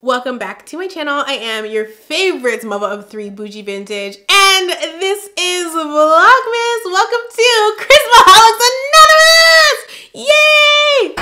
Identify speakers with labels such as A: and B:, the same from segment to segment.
A: Welcome back to my channel. I am your favorite mother of three, Bougie Vintage, and this is Vlogmas. Welcome to Christmas Anonymous! Yay!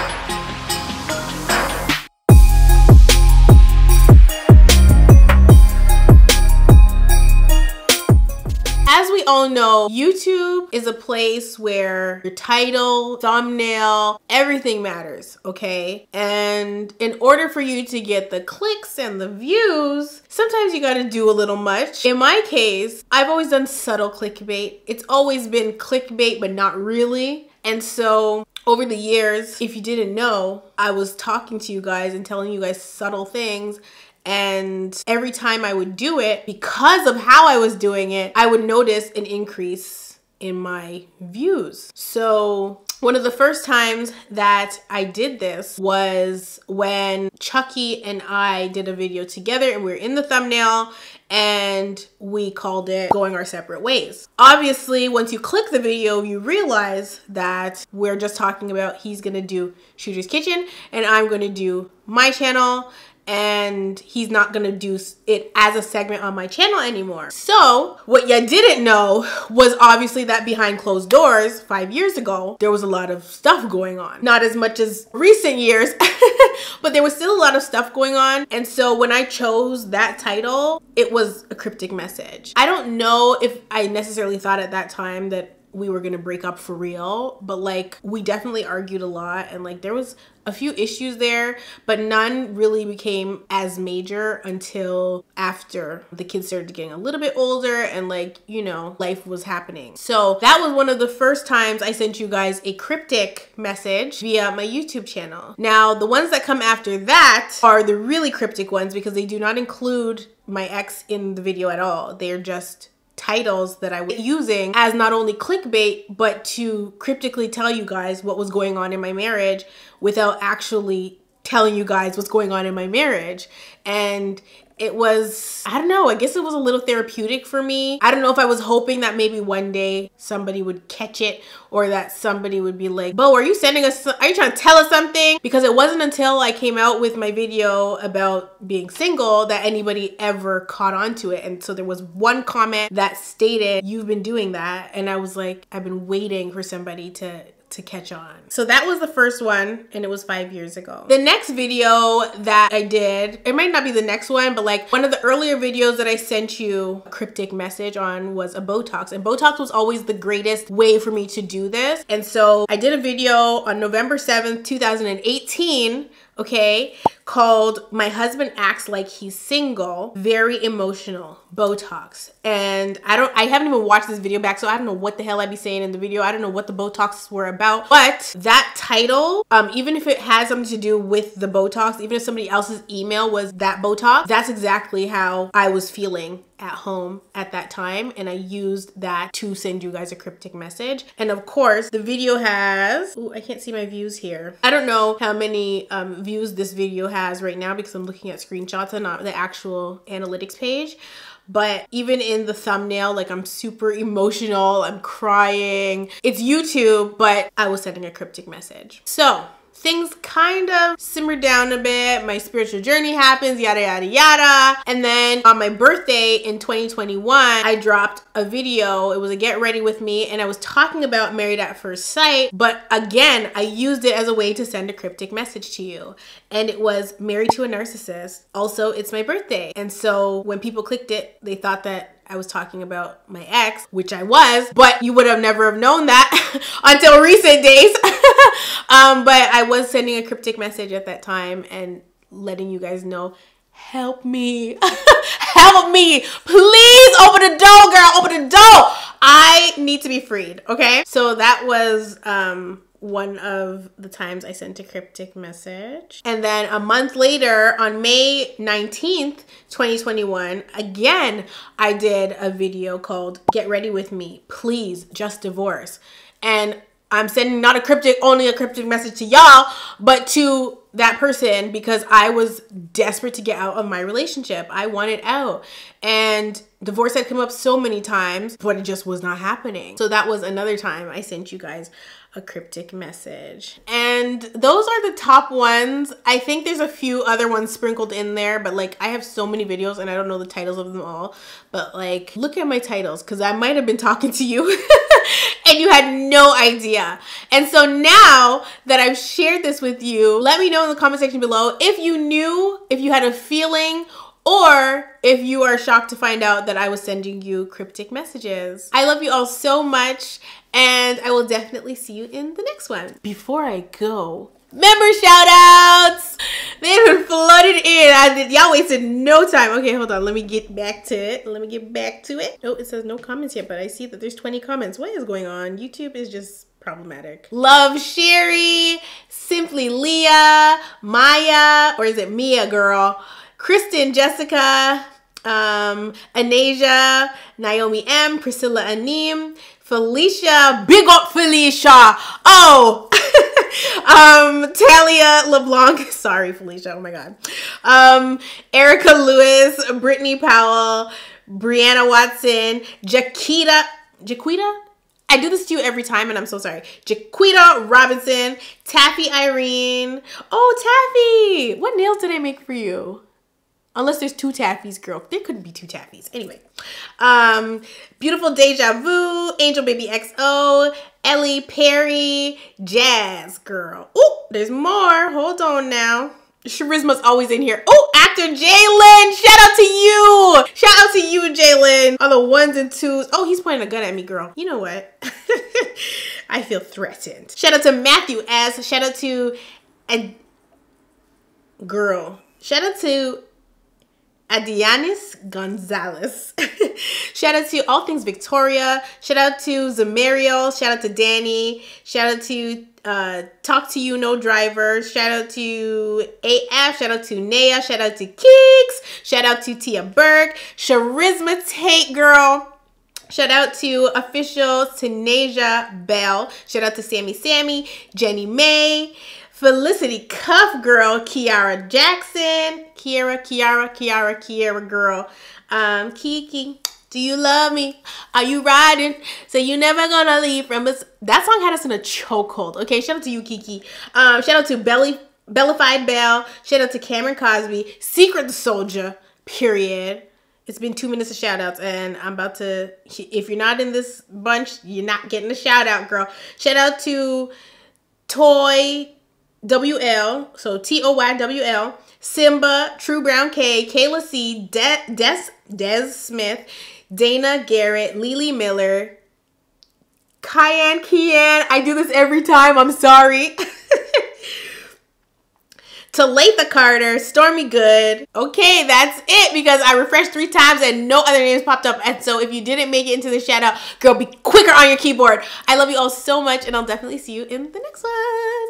A: As we all know, YouTube is a place where your title, thumbnail, everything matters, okay? And in order for you to get the clicks and the views, sometimes you gotta do a little much. In my case, I've always done subtle clickbait. It's always been clickbait, but not really. And so over the years, if you didn't know, I was talking to you guys and telling you guys subtle things. And every time I would do it, because of how I was doing it, I would notice an increase in my views. So one of the first times that I did this was when Chucky and I did a video together, and we were in the thumbnail and we called it Going Our Separate Ways. Obviously, once you click the video, you realize that we're just talking about he's gonna do Shooter's Kitchen and I'm gonna do my channel, and he's not gonna do it as a segment on my channel anymore. So what you didn't know was obviously that behind closed doors 5 years ago, there was a lot of stuff going on. Not as much as recent years, but there was still a lot of stuff going on. And so when I chose that title, it was a cryptic message. I don't know if I necessarily thought at that time that we were gonna break up for real, but like we definitely argued a lot, and like there was a few issues there, but none really became as major until after the kids started getting a little bit older and like, you know, life was happening. So that was one of the first times I sent you guys a cryptic message via my YouTube channel. Now, the ones that come after that are the really cryptic ones because they do not include my ex in the video at all. They are just titles that I was using as not only clickbait, but to cryptically tell you guys what was going on in my marriage without actually telling you guys what's going on in my marriage. And it was, I don't know, I guess it was a little therapeutic for me. I don't know if I was hoping that maybe one day somebody would catch it, or that somebody would be like, Bo, are you trying to tell us something? Because it wasn't until I came out with my video about being single that anybody ever caught on to it. And so there was one comment that stated, you've been doing that. And I was like, I've been waiting for somebody to catch on. So that was the first one, and it was 5 years ago. The next video that I did, it might not be the next one, but like one of the earlier videos that I sent you a cryptic message on was a Botox, and Botox was always the greatest way for me to do this. And so I did a video on November 7th, 2018, okay, called My Husband Acts Like He's Single, Very Emotional, Botox. And I haven't even watched this video back, so I don't know what the hell I'd be saying in the video. I don't know what the Botox were about, but that title, even if it has something to do with the Botox, even if somebody else's email was that Botox, that's exactly how I was feeling at home at that time, and I used that to send you guys a cryptic message. And of course, the video has, ooh, I can't see my views here. I don't know how many views this video has right now because I'm looking at screenshots and not the actual analytics page. But even in the thumbnail, like I'm super emotional, I'm crying. It's YouTube, but I was sending a cryptic message. So things kind of simmered down a bit. My spiritual journey happens, yada, yada, yada. And then on my birthday in 2021, I dropped a video. It was a get ready with me, and I was talking about Married at First Sight. But again, I used it as a way to send a cryptic message to you. And it was Married to a Narcissist. Also, it's my birthday. And so when people clicked it, they thought that I was talking about my ex, which I was, but you would have never have known that until recent days. But I was sending a cryptic message at that time and letting you guys know, help me, help me, please open the door, girl, open the door. I need to be freed, okay? So that was one of the times I sent a cryptic message. And then a month later, on May 19th, 2021, again, I did a video called Get Ready With Me, Please, Just Divorce. And I'm sending not a cryptic, only a cryptic message to y'all, but to that person because I was desperate to get out of my relationship. I wanted out. And divorce had come up so many times, but it just was not happening. So that was another time I sent you guys a cryptic message. And those are the top ones. I think there's a few other ones sprinkled in there, but like I have so many videos and I don't know the titles of them all. But like, look at my titles because I might have been talking to you and you had no idea. And so now that I've shared this with you, let me know in the comment section below if you knew, if you had a feeling, or if you are shocked to find out that I was sending you cryptic messages. I love you all so much, and I will definitely see you in the next one. Before I go, member shout outs! They've been flooded in. Y'all wasted no time. Okay, hold on. Let me get back to it. Oh, it says no comments yet, but I see that there's 20 comments. What is going on? YouTube is just problematic. Love Sherry, Simply Leah, Maya, or is it Mia, girl? Kristen, Jessica, Anasia, Naomi M, Priscilla Anim, Felicia, big up Felicia. Oh, Talia LeBlanc, sorry Felicia, oh my god. Erica Lewis, Brittany Powell, Brianna Watson, Jaquita? I do this to you every time and I'm so sorry. Jaquita Robinson, Taffy Irene. Oh, Taffy, what nails did I make for you? Unless there's two Taffies, girl. There couldn't be two Taffies. Anyway. Beautiful Deja Vu, Angel Baby XO, Ellie Perry, Jazz, girl. Oh, there's more. Hold on now. Charisma's always in here. Oh, actor Jalen. Shout out to you. Shout out to you, Jalen. All the ones and twos. Oh, he's pointing a gun at me, girl. You know what? I feel threatened. Shout out to Matthew S. Shout out to girl. Shout out to Adianis Gonzalez. Shout out to All Things Victoria. Shout out to Zamariel. Shout out to Danny. Shout out to Talk to You No Driver. Shout out to AF. Shout out to Naya. Shout out to Keeks. Shout out to Tia Burke. Charisma Tate, girl. Shout out to official Tanasia Bell. Shout out to Sammy, Jenny May, Felicity Cuff, girl, Kiara Jackson, Kiara, girl, Kiki, do you love me? Are you riding? So you never gonna leave from us. That song had us in a chokehold. Okay, shout out to you, Kiki. Shout out to Bellified Bell. Shout out to Cameron Cosby, Secret the Soldier, period. It's been 2 minutes of shout outs and I'm about to, if you're not in this bunch, you're not getting a shout out, girl. Shout out to Toy WL, so TOYWL, Simba, True Brown K, Kayla C, Des Smith, Dana Garrett, Lily Miller, Kian, I do this every time, I'm sorry. Talitha Carter, Stormy Good. Okay, that's it because I refreshed 3 times and no other names popped up. And so if you didn't make it into the shout out, girl, be quicker on your keyboard. I love you all so much and I'll definitely see you in the next one.